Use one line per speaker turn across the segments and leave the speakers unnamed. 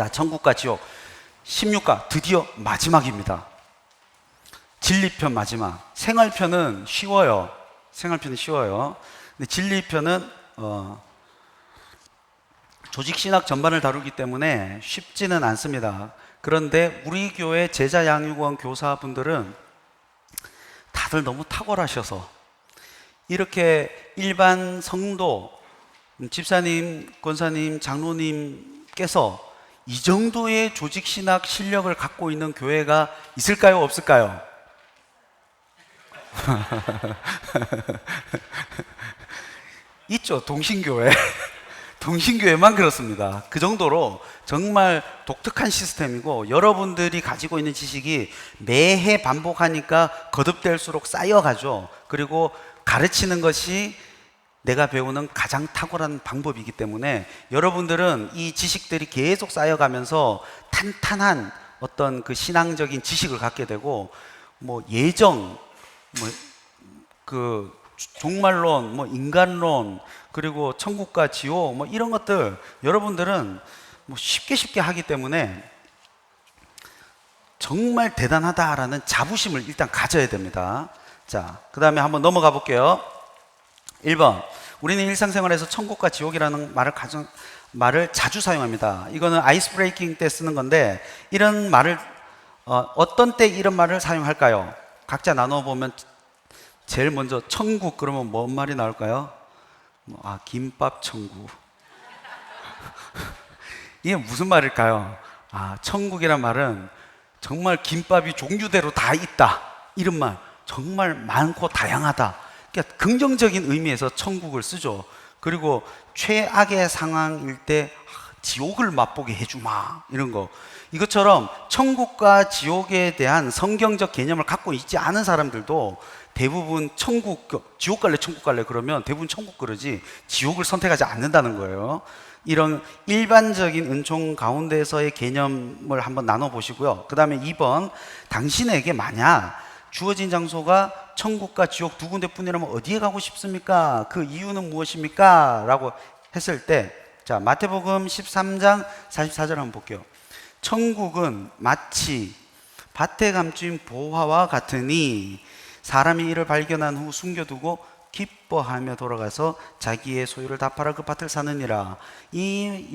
자, 천국과 지옥 16가 드디어 마지막입니다. 진리편 마지막. 생활편은 쉬워요. 생활편은 쉬워요. 근데 진리편은 조직신학 전반을 다루기 때문에 쉽지는 않습니다. 그런데 우리 교회 제자 양육원 교사분들은 다들 너무 탁월하셔서 이렇게 일반 성도, 집사님, 권사님, 장로님께서 이 정도의 조직신학 실력을 갖고 있는 교회가 있을까요? 없을까요? 있죠. 동신교회. 동신교회만 그렇습니다. 그 정도로 정말 독특한 시스템이고, 여러분들이 가지고 있는 지식이 매해 반복하니까 거듭될수록 쌓여가죠. 그리고 가르치는 것이 내가 배우는 가장 탁월한 방법이기 때문에 여러분들은 이 지식들이 계속 쌓여가면서 탄탄한 어떤 그 신앙적인 지식을 갖게 되고, 뭐 예정, 그 종말론, 인간론, 그리고 천국과 지옥, 이런 것들 여러분들은 쉽게 하기 때문에 정말 대단하다라는 자부심을 일단 가져야 됩니다. 자, 그 다음에 한번 넘어가 볼게요. 1번, 우리는 일상생활에서 천국과 지옥이라는 말을 자주 사용합니다. 이거는 아이스 브레이킹 때 쓰는 건데, 이런 말을 어떤 때 이런 말을 사용할까요? 각자 나눠보면 제일 먼저 천국 그러면 뭔 말이 나올까요? 김밥 천국. 이게 무슨 말일까요? 천국이란 말은 정말 김밥이 종류대로 다 있다, 이런 말. 정말 많고 다양하다. 그러니까 긍정적인 의미에서 천국을 쓰죠. 그리고 최악의 상황일 때 지옥을 맛보게 해주마, 이런 거. 이것처럼 천국과 지옥에 대한 성경적 개념을 갖고 있지 않은 사람들도 대부분 지옥 갈래 천국 갈래 그러면 대부분 천국 그러지 지옥을 선택하지 않는다는 거예요. 이런 일반적인 은총 가운데서의 개념을 한번 나눠보시고요. 그 다음에 2번, 당신에게 만약 주어진 장소가 천국과 지옥 두 군데뿐이라면 어디에 가고 싶습니까? 그 이유는 무엇입니까? 라고 했을 때, 자, 마태복음 13장 44절 한번 볼게요. 천국은 마치 밭에 감춘 보화와 같으니 사람이 이를 발견한 후 숨겨두고 기뻐하며 돌아가서 자기의 소유를 다 팔아 그 밭을 사느니라.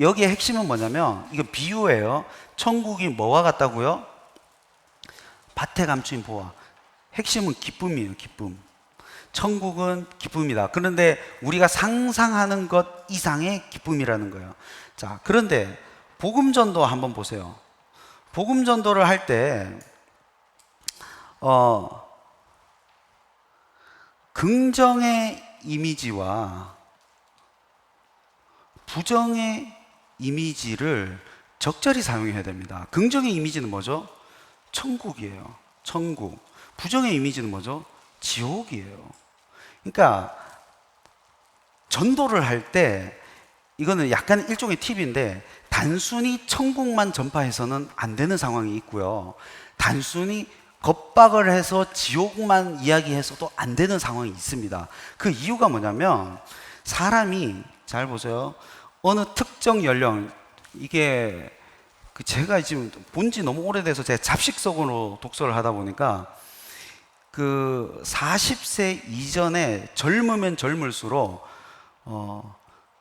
여기에 핵심은 뭐냐면, 이거 비유예요. 천국이 뭐와 같다고요? 밭에 감춘 보화. 핵심은 기쁨이에요. 기쁨. 천국은 기쁨이다. 그런데 우리가 상상하는 것 이상의 기쁨이라는 거예요. 자, 그런데 복음전도 한번 보세요. 복음전도를 할 때 긍정의 이미지와 부정의 이미지를 적절히 사용해야 됩니다. 긍정의 이미지는 뭐죠? 천국이에요. 천국. 부정의 이미지는 뭐죠? 지옥이에요. 그러니까 전도를 할 때, 이거는 약간 일종의 팁인데, 단순히 천국만 전파해서는 안 되는 상황이 있고요, 단순히 겁박을 해서 지옥만 이야기해서도 안 되는 상황이 있습니다. 그 이유가 뭐냐면, 사람이, 잘 보세요, 어느 특정 연령, 이게 제가 지금 본지 너무 오래돼서 제가 잡식성으로 독서를 하다 보니까, 40세 이전에 젊으면 젊을수록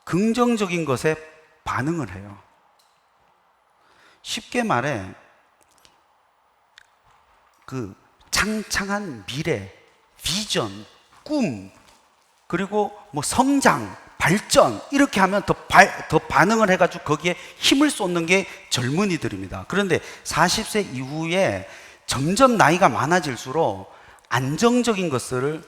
긍정적인 것에 반응을 해요. 쉽게 말해, 창창한 미래, 비전, 꿈, 그리고 성장, 발전, 이렇게 하면 더 반응을 해가지고 거기에 힘을 쏟는 게 젊은이들입니다. 그런데 40세 이후에 점점 나이가 많아질수록 안정적인 것을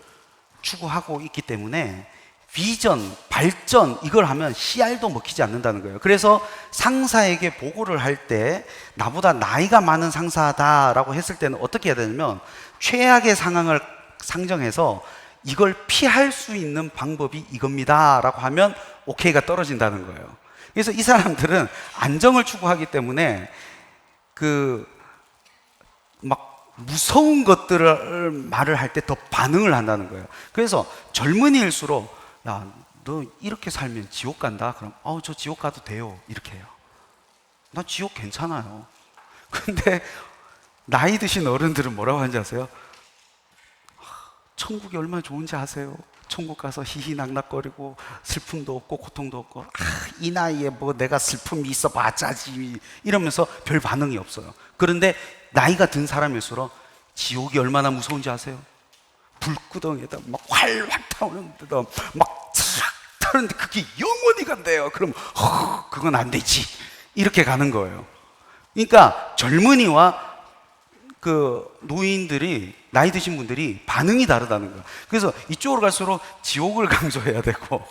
추구하고 있기 때문에 비전, 발전, 이걸 하면 씨알도 먹히지 않는다는 거예요. 그래서 상사에게 보고를 할 때 나보다 나이가 많은 상사다라고 했을 때는 어떻게 해야 되냐면, 최악의 상황을 상정해서 이걸 피할 수 있는 방법이 이겁니다 라고 하면 오케이가 떨어진다는 거예요. 그래서 이 사람들은 안정을 추구하기 때문에 무서운 것들을 말을 할 때 더 반응을 한다는 거예요. 그래서 젊은이일수록, 야, 너 이렇게 살면 지옥 간다? 그럼 저 지옥 가도 돼요, 이렇게 해요. 나 지옥 괜찮아요. 근데 나이 드신 어른들은 뭐라고 하는지 아세요? 천국이 얼마나 좋은지 아세요? 천국 가서 희희낙낙거리고 슬픔도 없고 고통도 없고, 이 나이에 뭐 내가 슬픔이 있어봤자지 이러면서 별 반응이 없어요. 그런데 나이가 든 사람일수록 지옥이 얼마나 무서운지 아세요? 불구덩이에다 막 활활 타오르는데도 막 싹 타는데 그게 영원히 간대요. 그럼 그건 안 되지, 이렇게 가는 거예요. 그러니까 젊은이와 그 노인들이, 나이 드신 분들이 반응이 다르다는 거예요. 그래서 이쪽으로 갈수록 지옥을 강조해야 되고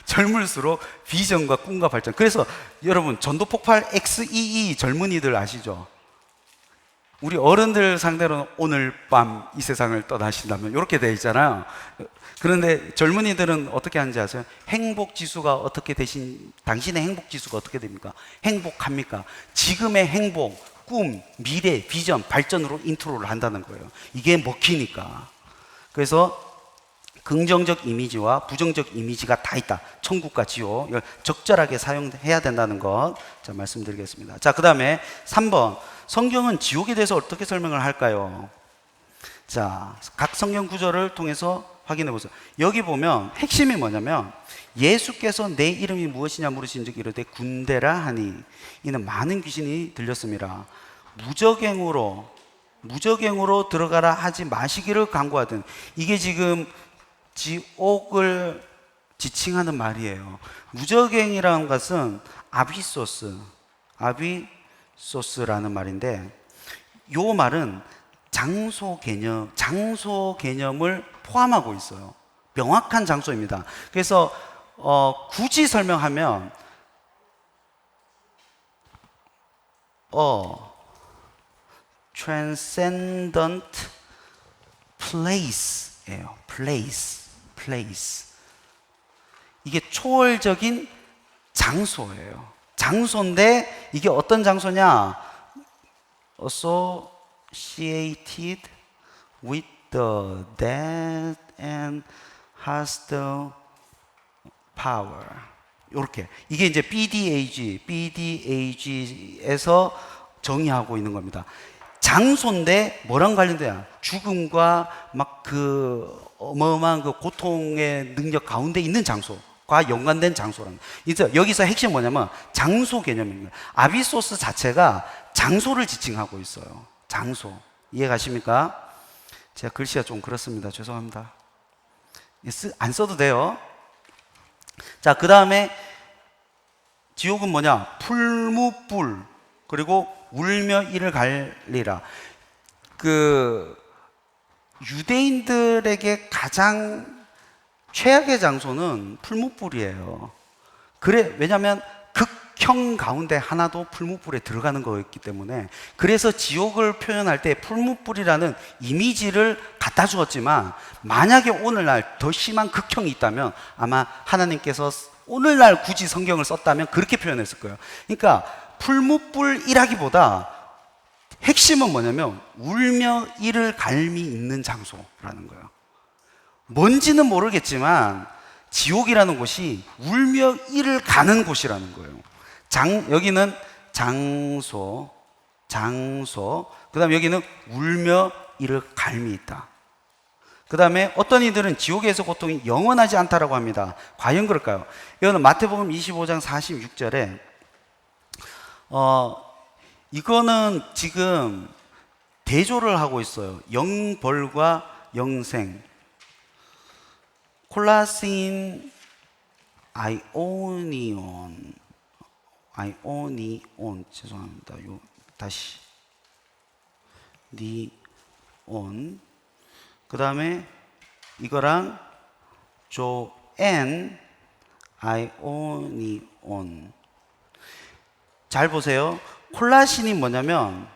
젊을수록 비전과 꿈과 발전. 그래서 여러분, 전도 폭발 XEE 젊은이들 아시죠? 우리 어른들 상대로 오늘 밤 이 세상을 떠나신다면 이렇게 돼 있잖아요. 그런데 젊은이들은 어떻게 하는지 아세요? 행복 지수가 어떻게 당신의 행복 지수가 어떻게 됩니까? 행복합니까? 지금의 행복, 꿈, 미래, 비전, 발전으로 인트로를 한다는 거예요. 이게 먹히니까. 그래서 긍정적 이미지와 부정적 이미지가 다 있다. 천국과 지옥, 이걸 적절하게 사용해야 된다는 것, 자, 말씀드리겠습니다. 자, 그 다음에 3번, 성경은 지옥에 대해서 어떻게 설명을 할까요? 자, 각 성경 구절을 통해서 확인해 보세요. 여기 보면 핵심이 뭐냐면, 예수께서 내 이름이 무엇이냐 물으신즉 이르되 군대라 하니 이는 많은 귀신이 들렸습니다. 무적행으로 들어가라 하지 마시기를 간구하든. 이게 지금 지옥을 지칭하는 말이에요. 무적행이라는 것은 아비소스라는 말인데, 요 말은 장소 개념을 포함하고 있어요. 명확한 장소입니다. 그래서 굳이 설명하면 transcendent place예요. place. 이게 초월적인 장소예요. 장소인데 이게 어떤 장소냐? associated with the dead and hostile power. 이렇게. 이게 이제 BDAG에서 정의하고 있는 겁니다. 장소인데 뭐랑 관련돼야? 죽음과 막 그 어마어마한 그 고통의 능력 가운데 있는 장소과 연관된 장소라는. 그래서 여기서 핵심 뭐냐면 장소 개념입니다. 아비소스 자체가 장소를 지칭하고 있어요. 장소. 이해가십니까? 제가 글씨가 좀 그렇습니다. 죄송합니다. 안 써도 돼요. 자, 그 다음에 지옥은 뭐냐? 풀무불, 그리고 울며 이를 갈리라. 그 유대인들에게 가장 최악의 장소는 풀무불이에요. 왜냐하면 극형 가운데 하나도 풀무불에 들어가는 거였기 때문에. 그래서 지옥을 표현할 때 풀무불이라는 이미지를 갖다 주었지만, 만약에 오늘날 더 심한 극형이 있다면 아마 하나님께서 오늘날 굳이 성경을 썼다면 그렇게 표현했을 거예요. 그러니까 풀무불이라기보다 핵심은 뭐냐면 울며 이를 갈미 있는 장소라는 거예요. 뭔지는 모르겠지만 지옥이라는 곳이 울며 이를 가는 곳이라는 거예요. 여기는 장소. 그 다음에 여기는 울며 이를 갈미 있다. 그 다음에 어떤 이들은 지옥에서 고통이 영원하지 않다라고 합니다. 과연 그럴까요? 이거는 마태복음 25장 46절에 이거는 지금 대조를 하고 있어요. 영벌과 영생. 콜라신 아이오니온 죄송합니다. 다시 니온. 그 다음에 이거랑 조엔 아이오니온. 잘 보세요. 콜라신이 뭐냐면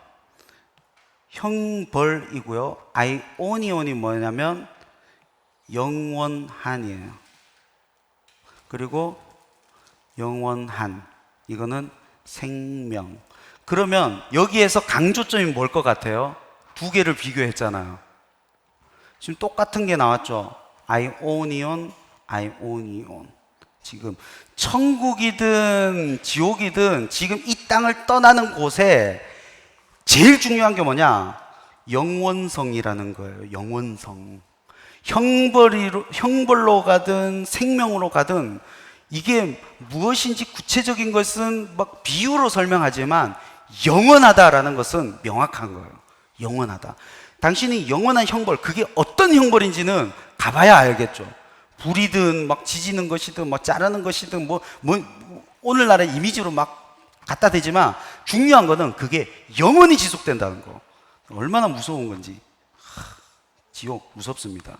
형벌이고요. 아이오니온이 뭐냐면 영원한이에요. 그리고 영원한, 이거는 생명. 그러면 여기에서 강조점이 뭘 것 같아요? 두 개를 비교했잖아요. 지금 똑같은 게 나왔죠. 아이오니온. 지금 천국이든 지옥이든 지금 이 땅을 떠나는 곳에 제일 중요한 게 뭐냐? 영원성이라는 거예요. 영원성. 형벌로 가든 생명으로 가든 이게 무엇인지 구체적인 것은 막 비유로 설명하지만 영원하다라는 것은 명확한 거예요. 영원하다. 당신이 영원한 형벌, 그게 어떤 형벌인지는 가봐야 알겠죠. 불이든 막 지지는 것이든 막 자르는 것이든 뭐 오늘날의 이미지로 막 갖다 대지만 중요한 거는 그게 영원히 지속된다는 거. 얼마나 무서운 건지. 지옥 무섭습니다.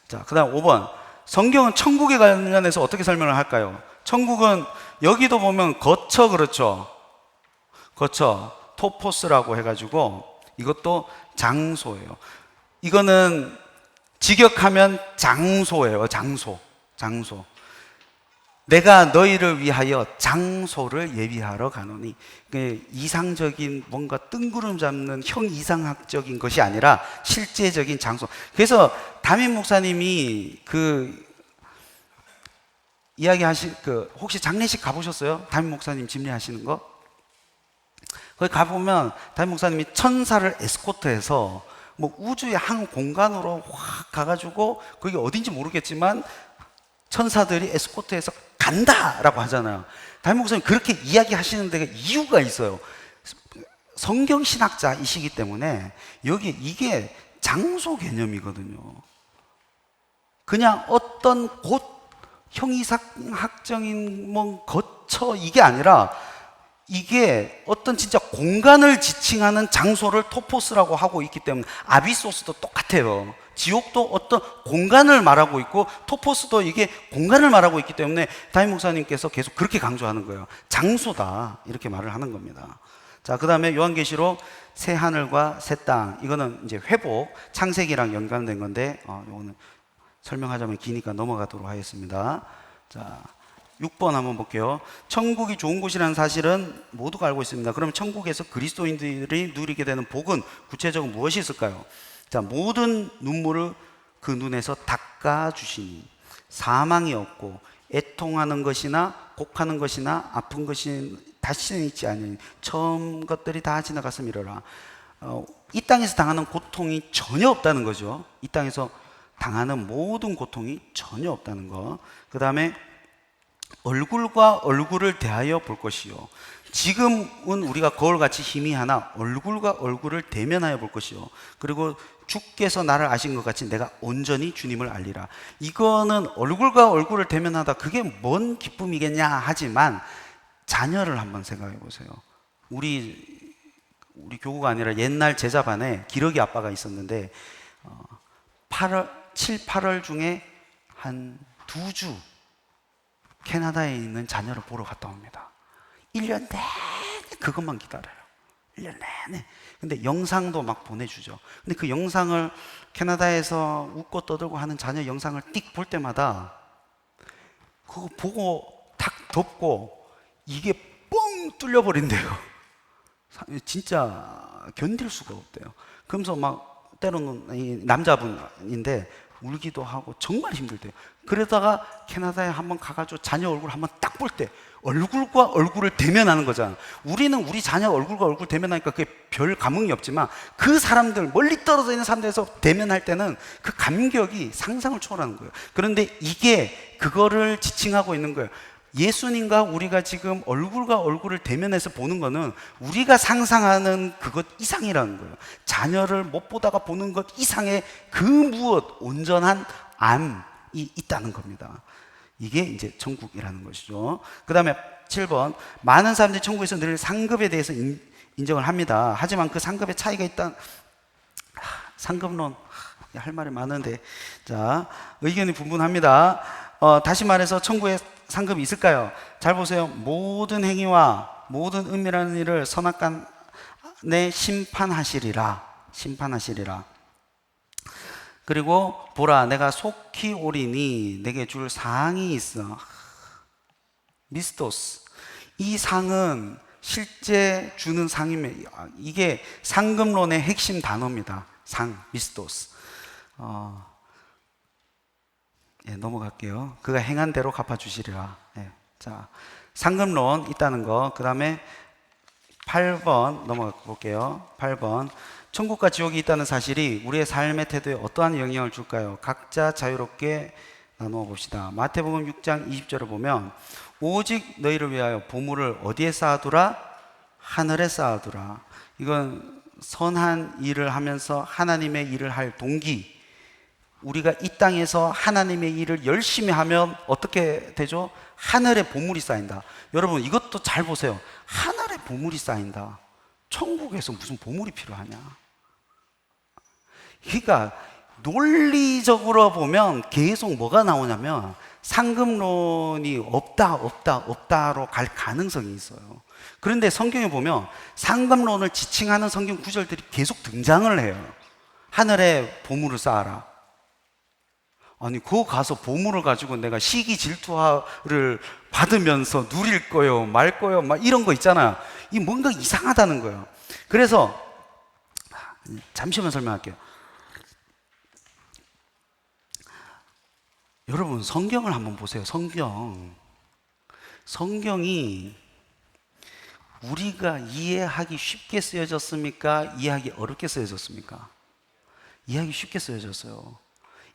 자, 그 다음 5번. 성경은 천국에 관련해서 어떻게 설명을 할까요? 천국은 여기도 보면 거처, 그렇죠? 거처, 토포스라고 해가지고 이것도 장소예요. 이거는 직역하면 장소예요. 장소. 내가 너희를 위하여 장소를 예비하러 가노니. 이상적인 뭔가 뜬구름 잡는 형이상학적인 것이 아니라 실제적인 장소. 그래서 담임 목사님이 혹시 장례식 가보셨어요? 담임 목사님 집례하시는 거? 거기 가보면 담임 목사님이 천사를 에스코트해서 뭐 우주의 한 공간으로 확 가가지고 거기 어딘지 모르겠지만 천사들이 에스코트해서 간다라고 하잖아요. 담임 목사님 그렇게 이야기하시는 데가 이유가 있어요. 성경 신학자이시기 때문에 이게 장소 개념이거든요. 그냥 어떤 곳 형이상학적인 뭐 거처 이게 아니라 이게 어떤 진짜 공간을 지칭하는 장소를 토포스라고 하고 있기 때문에 아비소스도 똑같아요. 지옥도 어떤 공간을 말하고 있고 토포스도 이게 공간을 말하고 있기 때문에 담임 목사님께서 계속 그렇게 강조하는 거예요. 장소다 이렇게 말을 하는 겁니다. 자, 그 다음에 요한계시록 새 하늘과 새 땅, 이거는 이제 회복, 창세기랑 연관된 건데 요거는 설명하자면 기니까 넘어가도록 하겠습니다. 자, 6번 한번 볼게요. 천국이 좋은 곳이라는 사실은 모두가 알고 있습니다. 그럼 천국에서 그리스도인들이 누리게 되는 복은 구체적으로 무엇이 있을까요? 자, 모든 눈물을 그 눈에서 닦아주시니 사망이 없고 애통하는 것이나 곡하는 것이나 아픈 것이 다시는 있지 않으니 처음 것들이 다 지나갔음이로라. 이 땅에서 당하는 고통이 전혀 없다는 거죠. 이 땅에서 당하는 모든 고통이 전혀 없다는 거. 그 다음에 얼굴과 얼굴을 대하여 볼 것이요. 지금은 우리가 거울같이 희미하나 얼굴과 얼굴을 대면하여 볼 것이요. 그리고 주께서 나를 아신 것 같이 내가 온전히 주님을 알리라. 이거는 얼굴과 얼굴을 대면하다, 그게 뭔 기쁨이겠냐 하지만 자녀를 한번 생각해 보세요. 우리 교구가 아니라 옛날 제자반에 기러기 아빠가 있었는데 7, 8월 중에 한 2주 캐나다에 있는 자녀를 보러 갔다 옵니다. 1년 내내 그것만 기다려요. 1년 내내. 근데 영상도 막 보내주죠. 근데 그 영상을 캐나다에서 웃고 떠들고 하는 자녀 영상을 띡 볼 때마다 그거 보고 탁 덮고 이게 뻥 뚫려버린대요. 진짜 견딜 수가 없대요. 그러면서 막 때로는 이 남자분인데 울기도 하고 정말 힘들대요. 그러다가 캐나다에 한번 가가지고 자녀 얼굴 한번 딱 볼 때 얼굴과 얼굴을 대면하는 거잖아. 우리는 우리 자녀 얼굴과 얼굴 대면하니까 그게 별 감흥이 없지만 그 사람들, 멀리 떨어져 있는 사람들에서 대면할 때는 그 감격이 상상을 초월하는 거예요. 그런데 이게 그거를 지칭하고 있는 거예요. 예수님과 우리가 지금 얼굴과 얼굴을 대면해서 보는 거는 우리가 상상하는 그것 이상이라는 거예요. 자녀를 못 보다가 보는 것 이상의 그 무엇, 온전한 암이 있다는 겁니다. 이게 이제 천국이라는 것이죠. 그 다음에 7번. 많은 사람들이 천국에서 늘 상급에 대해서 인정을 합니다. 하지만 그 상급의 차이가 있다. 상급론 할 말이 많은데, 자, 의견이 분분합니다. 다시 말해서 천국에 상급이 있을까요? 잘 보세요. 모든 행위와 모든 은밀한 일을 선악간에 심판하시리라. 그리고 보라, 내가 속히 오리니 내게 줄 상이 있어. 미스토스. 이 상은 실제 주는 상입니다. 이게 상급론의 핵심 단어입니다. 상, 미스토스. 예, 넘어갈게요. 그가 행한 대로 갚아주시리라. 예. 자, 상급론 있다는 거. 그 다음에 8번 넘어가 볼게요. 8번. 천국과 지옥이 있다는 사실이 우리의 삶의 태도에 어떠한 영향을 줄까요? 각자 자유롭게 나누어 봅시다. 마태복음 6장 20절을 보면 오직 너희를 위하여 보물을 어디에 쌓아두라? 하늘에 쌓아두라. 이건 선한 일을 하면서 하나님의 일을 할 동기, 우리가 이 땅에서 하나님의 일을 열심히 하면 어떻게 되죠? 하늘에 보물이 쌓인다. 여러분 이것도 잘 보세요. 하늘에 보물이 쌓인다. 천국에서 무슨 보물이 필요하냐? 그러니까 논리적으로 보면 계속 뭐가 나오냐면 상급론이 없다로 갈 가능성이 있어요. 그런데 성경에 보면 상급론을 지칭하는 성경 구절들이 계속 등장을 해요. 하늘에 보물을 쌓아라. 아니 그거 가서 보물을 가지고 내가 시기 질투를 받으면서 누릴 거요 말 거요 막 이런 거 있잖아요. 이 뭔가 이상하다는 거예요. 그래서 잠시만 설명할게요. 여러분 성경을 한번 보세요. 성경이 우리가 이해하기 쉽게 쓰여졌습니까? 이해하기 어렵게 쓰여졌습니까? 이해하기 쉽게 쓰여졌어요.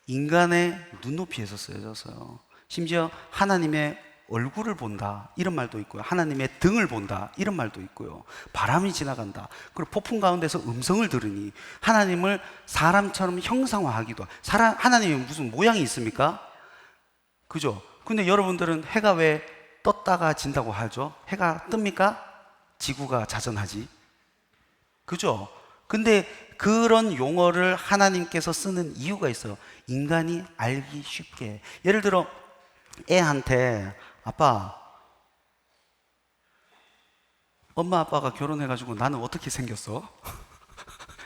인간의 눈높이에서 쓰여졌어요. 심지어 하나님의 얼굴을 본다 이런 말도 있고요. 하나님의 등을 본다 이런 말도 있고요. 바람이 지나간다. 그리고 폭풍 가운데서 음성을 들으니 하나님을 사람처럼 형상화하기도. 하나님이 무슨 모양이 있습니까? 그죠? 근데 여러분들은 해가 왜 떴다가 진다고 하죠? 해가 뜹니까? 지구가 자전하지. 그죠? 근데 그런 용어를 하나님께서 쓰는 이유가 있어요. 인간이 알기 쉽게. 예를 들어 애한테 아빠, 엄마 아빠가 결혼해가지고 나는 어떻게 생겼어?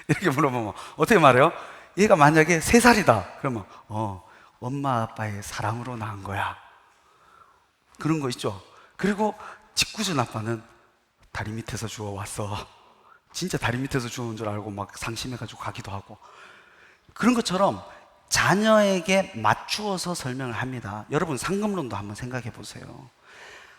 이렇게 물어보면 어떻게 말해요? 얘가 만약에 3살이다 그러면 엄마 아빠의 사랑으로 낳은 거야. 그런 거 있죠. 그리고 짓궂은 아빠는 다리 밑에서 주워왔어. 진짜 다리 밑에서 주운 줄 알고 막 상심해가지고 가기도 하고. 그런 것처럼 자녀에게 맞추어서 설명을 합니다. 여러분 상급론도 한번 생각해 보세요.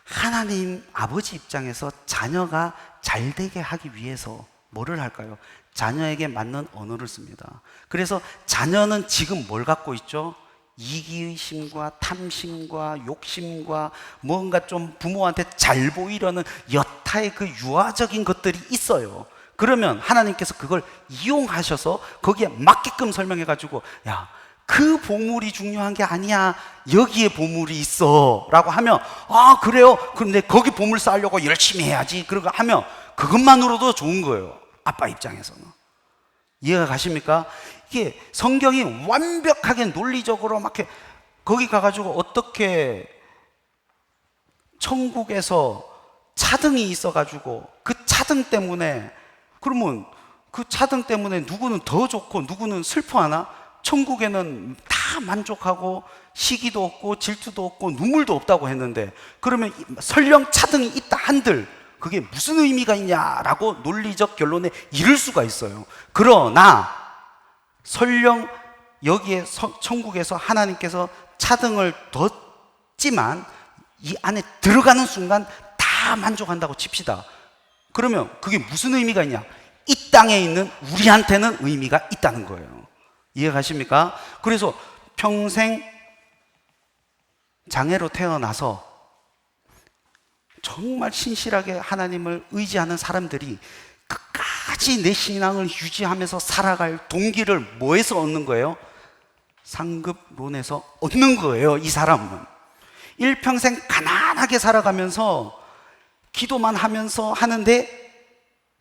하나님 아버지 입장에서 자녀가 잘 되게 하기 위해서 뭐를 할까요? 자녀에게 맞는 언어를 씁니다. 그래서 자녀는 지금 뭘 갖고 있죠? 이기심과 탐심과 욕심과 뭔가 좀 부모한테 잘 보이려는 여타의 그 유아적인 것들이 있어요. 그러면 하나님께서 그걸 이용하셔서 거기에 맞게끔 설명해가지고 야, 그 보물이 중요한 게 아니야. 여기에 보물이 있어 라고 하면 아 그래요? 그런데 거기 보물 쌓으려고 열심히 해야지. 그러고 하면 그것만으로도 좋은 거예요. 아빠 입장에서는. 이해가 가십니까? 이게 성경이 완벽하게 논리적으로 막 이렇게 거기 가가지고 어떻게 천국에서 차등이 있어가지고 그 차등 때문에 그러면 그 차등 때문에 누구는 더 좋고 누구는 슬퍼하나? 천국에는 다 만족하고 시기도 없고 질투도 없고 눈물도 없다고 했는데 그러면 설령 차등이 있다 한들 그게 무슨 의미가 있냐라고 논리적 결론에 이를 수가 있어요. 그러나 설령 여기에 천국에서 하나님께서 차등을 뒀지만 이 안에 들어가는 순간 다 만족한다고 칩시다. 그러면 그게 무슨 의미가 있냐? 이 땅에 있는 우리한테는 의미가 있다는 거예요. 이해 가십니까? 그래서 평생 장애로 태어나서 정말 신실하게 하나님을 의지하는 사람들이 끝까지 내 신앙을 유지하면서 살아갈 동기를 뭐에서 얻는 거예요? 상급론에서 얻는 거예요. 이 사람은 일평생 가난하게 살아가면서 기도만 하면서 하는데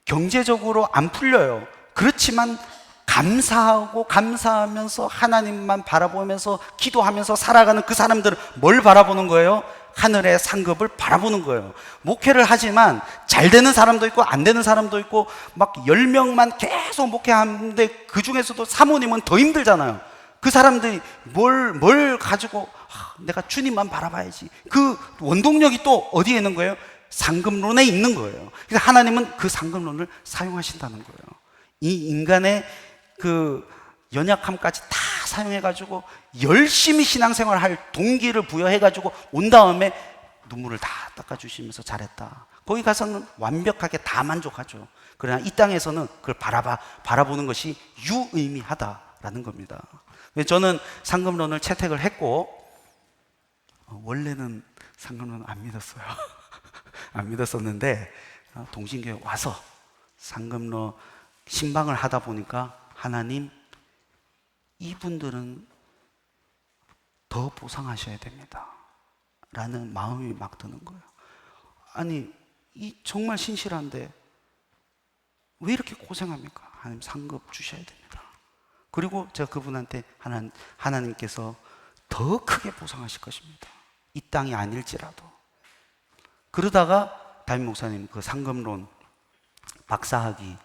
경제적으로 안 풀려요. 그렇지만 감사하고 감사하면서 하나님만 바라보면서 기도하면서 살아가는 그 사람들은 뭘 바라보는 거예요? 하늘의 상급을 바라보는 거예요. 목회를 하지만 잘 되는 사람도 있고 안 되는 사람도 있고 막 10명만 계속 목회하는데 그 중에서도 사모님은 더 힘들잖아요. 그 사람들이 뭘 가지고 내가 주님만 바라봐야지. 그 원동력이 또 어디에 있는 거예요? 상급론에 있는 거예요. 그래서 하나님은 그 상급론을 사용하신다는 거예요. 이 인간의 그 연약함까지 다 사용해가지고 열심히 신앙생활 할 동기를 부여해가지고 온 다음에 눈물을 다 닦아주시면서 잘했다. 거기 가서는 완벽하게 다 만족하죠. 그러나 이 땅에서는 그걸 바라보는 것이 유의미하다라는 겁니다. 저는 상금론을 채택을 했고, 원래는 상금론 안 믿었어요. 안 믿었었는데 동신교회 와서 상금론 신방을 하다 보니까 하나님, 이분들은 더 보상하셔야 됩니다 라는 마음이 막 드는 거예요. 아니, 이 정말 신실한데 왜 이렇게 고생합니까? 하나님 상급 주셔야 됩니다. 그리고 제가 그분한테 하나님께서 더 크게 보상하실 것입니다. 이 땅이 아닐지라도. 그러다가 담임 목사님 그 상급론 박사학위,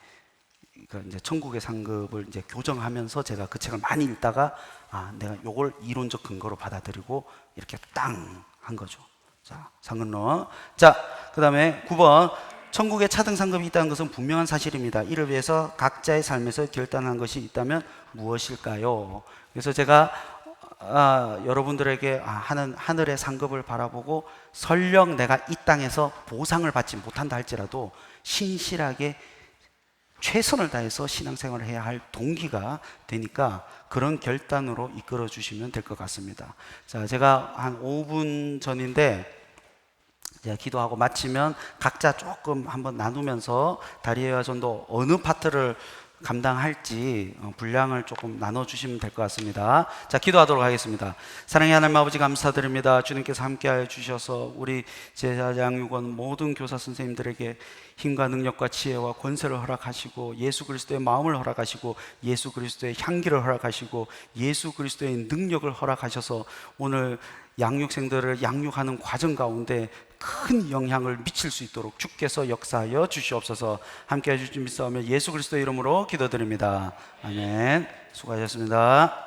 그러니까 이제 천국의 상급을 이제 교정하면서 제가 그 책을 많이 읽다가 내가 요걸 이론적 근거로 받아들이고 이렇게 땅 한 거죠. 자, 상급론. 자, 그다음에 9번. 천국에 차등 상급이 있다는 것은 분명한 사실입니다. 이를 위해서 각자의 삶에서 결단한 것이 있다면 무엇일까요? 그래서 제가 여러분들에게 하늘의 상급을 바라보고 설령 내가 이 땅에서 보상을 받지 못한다 할지라도 신실하게 최선을 다해서 신앙생활을 해야 할 동기가 되니까 그런 결단으로 이끌어 주시면 될 것 같습니다. 자, 제가 한 5분 전인데 제가 기도하고 마치면 각자 조금 한번 나누면서 다리에와 전도 어느 파트를 감당할지 분량을 조금 나눠주시면 될 것 같습니다. 자, 기도하도록 하겠습니다. 사랑의 하나님 아버지, 감사드립니다. 주님께서 함께하여 주셔서 우리 제자 양육원 모든 교사 선생님들에게 힘과 능력과 지혜와 권세를 허락하시고 예수 그리스도의 마음을 허락하시고 예수 그리스도의 향기를 허락하시고 예수 그리스도의 능력을 허락하셔서 오늘 양육생들을 양육하는 과정 가운데 큰 영향을 미칠 수 있도록 주께서 역사하여 주시옵소서. 함께 해주신 믿사오며 예수 그리스도의 이름으로 기도드립니다. 아멘. 수고하셨습니다.